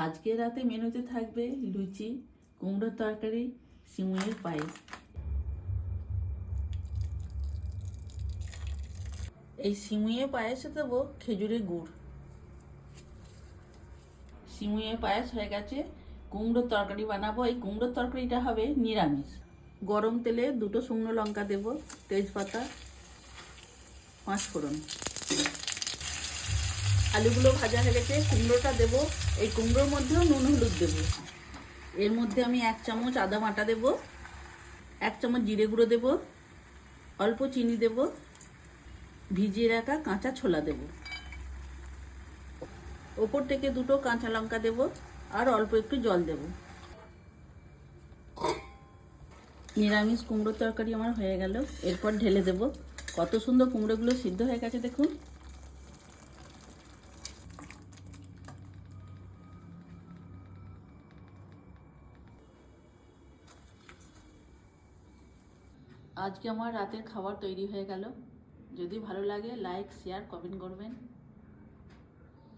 আজকে রাতে মেনুতে থাকবে লুচি, কুমড়োর তরকারি, সিমুইয়ের পায়েস। এই সিমুইয়ের পায়েসে দেবো খেজুরের গুড়। সিমুইয়ের পায়েস হয়ে গেছে। কুমড়োর তরকারি বানাবো। এই কুমড়োর তরকারিটা হবে নিরামিষ। গরম তেলে 2টো শুকনো লঙ্কা দেবো, তেজপাতা, 5 ফোড়ন। আলুগুলো ভাজা হয়ে গেছে, কুমড়োটা দেবো। এই কুমড়োর মধ্যেও নুন হলুদ দেবো। এর মধ্যে আমি 1 চামচ আদা বাটা দেবো, 1 চামচ জিরে গুঁড়ো দেবো, অল্প চিনি দেবো, ভিজিয়ে রাখা কাঁচা ছোলা দেবো, ওপর থেকে 2টো কাঁচা লঙ্কা দেবো আর অল্প একটু জল দেবো। নিরামিষ কুমড়োর তরকারি আমার হয়ে গেল। এরপর ঢেলে দেব। কত সুন্দর কুমড়োগুলো সিদ্ধ হয়ে গেছে দেখুন। আজকে আমার রাতের খাবার তৈরি হয়ে গেল। যদি ভালো লাগে লাইক, শেয়ার, কমেন্ট করবেন।